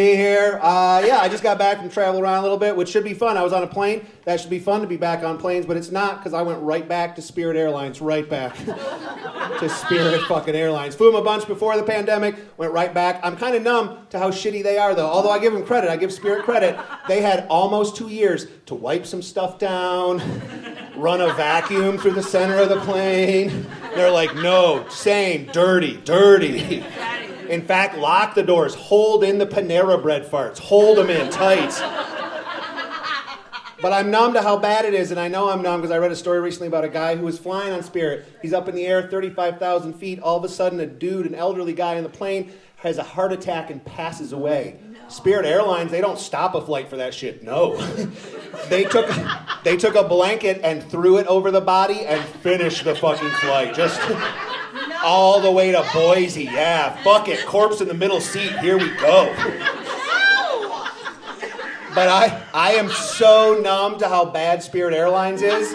Here. I just got back from traveling around a little bit, which should be fun. I was on a plane. That should be fun to be back on planes, but it's not because I went right back to Spirit Airlines, right back to Spirit fucking Airlines. Flew them a bunch before the pandemic, went right back. I'm kind of numb to how shitty they are, though. Although I give them credit, I give Spirit credit. They had almost 2 years to wipe some stuff down, run a vacuum through the center of the plane. They're like, no, same, dirty. In fact, lock the doors, hold in the Panera Bread farts, hold them in tight. But I'm numb to how bad it is, and I know I'm numb because I read a story recently about a guy who was flying on Spirit. He's up in the air, 35,000 feet. All of a sudden, a dude, an elderly guy in the plane, has a heart attack and passes away. No. Spirit Airlines, they don't stop a flight for that shit. No. They took a blanket and threw it over the body and finished the fucking flight. Just all the way to Boise. Yeah, fuck it. Corpse in the middle seat. Here we go. But I am so numb to how bad Spirit Airlines is.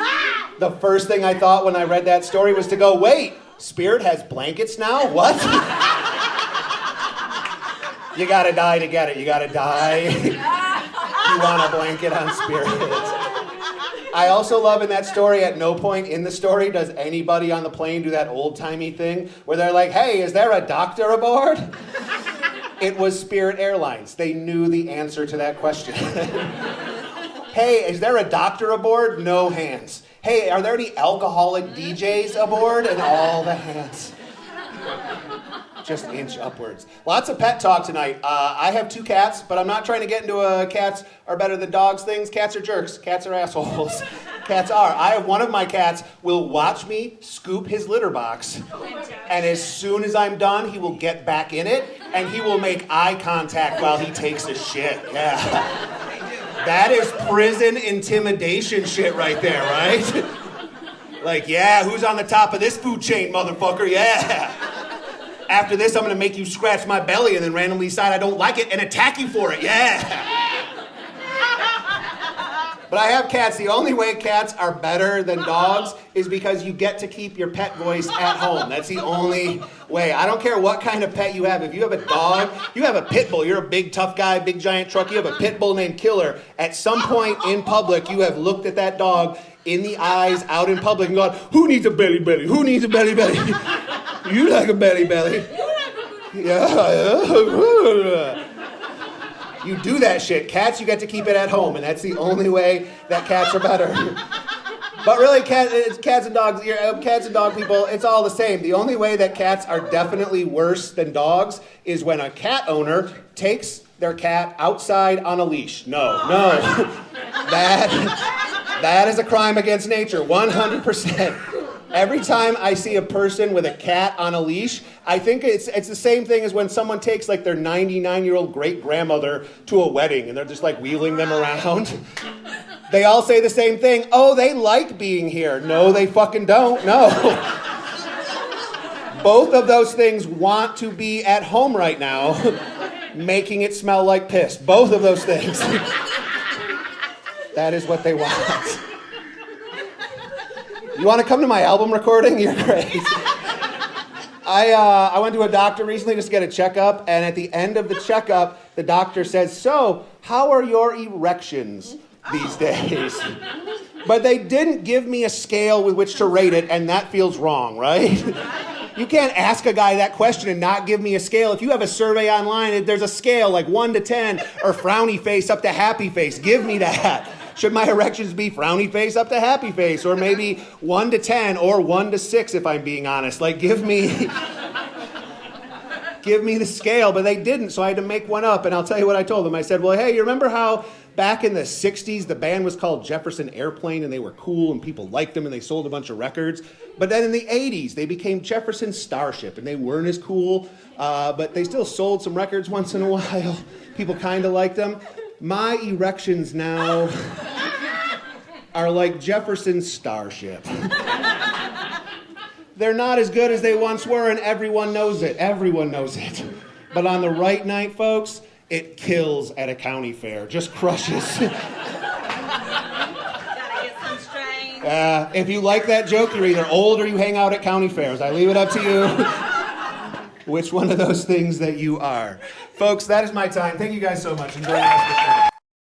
The first thing I thought when I read that story was to go, wait, Spirit has blankets now? What? You gotta die to get it. You gotta die. You want a blanket on Spirit. I also love in that story, at no point in the story does anybody on the plane do that old-timey thing where they're like, hey, is there a doctor aboard? It was Spirit Airlines. They knew the answer to that question. Hey, is there a doctor aboard? No hands. Hey, are there any alcoholic DJs aboard? And all the hands. Just inch upwards. Lots of pet talk tonight. I have 2 cats, but I'm not trying to get into cats are better than dogs things. Cats are jerks. Cats are assholes. Cats are. I have one of my cats will watch me scoop his litter box, and as soon as I'm done, he will get back in it, and he will make eye contact while he takes a shit. Yeah. That is prison intimidation shit right there, right? Like, yeah, who's on the top of this food chain, motherfucker? Yeah. After this, I'm going to make you scratch my belly and then randomly decide I don't like it and attack you for it. Yeah. But I have cats. The only way cats are better than dogs is because you get to keep your pet voice at home. That's the only way. I don't care what kind of pet you have. If you have a dog, you have a pit bull. You're a big, tough guy, big, giant truck. You have a pit bull named Killer. At some point in public, you have looked at that dog in the eyes out in public and gone, who needs a belly belly? Who needs a belly belly? You like a belly belly. Yeah. You do that shit. Cats, you get to keep it at home, and that's the only way that cats are better. But really, cats and dogs, cats and dog people, it's all the same. The only way that cats are definitely worse than dogs is when a cat owner takes their cat outside on a leash. No. That is a crime against nature, 100%. Every time I see a person with a cat on a leash, I think it's the same thing as when someone takes like their 99-year-old great-grandmother to a wedding and they're just like wheeling them around. They all say the same thing. Oh, they like being here. No, they fucking don't. No. Both of those things want to be at home right now, making it smell like piss. Both of those things. That is what they want. You want to come to my album recording? You're great. I went to a doctor recently just to get a checkup, and at the end of the checkup, the doctor says, so, how are your erections these days? But they didn't give me a scale with which to rate it, and that feels wrong, right? You can't ask a guy that question and not give me a scale. If you have a survey online, there's a scale like 1 to 10, or frowny face up to happy face. Give me that. Should my erections be frowny face up to happy face? Or maybe 1 to 10 or 1 to 6 if I'm being honest. Like, give me the scale. But they didn't, so I had to make one up. And I'll tell you what I told them. I said, well, hey, you remember how back in the 60s the band was called Jefferson Airplane and they were cool and people liked them and they sold a bunch of records? But then in the 80s they became Jefferson Starship and they weren't as cool, but they still sold some records once in a while. People kind of liked them. My erections now are like Jefferson Starship. They're not as good as they once were, and everyone knows it. Everyone knows it. But on the right night, folks, it kills at a county fair. Just crushes. Gotta get some strain. If you like that joke, you're either old or you hang out at county fairs. I leave it up to you which one of those things that you are. Folks, that is my time. Thank you guys so much. Enjoy the rest of the show.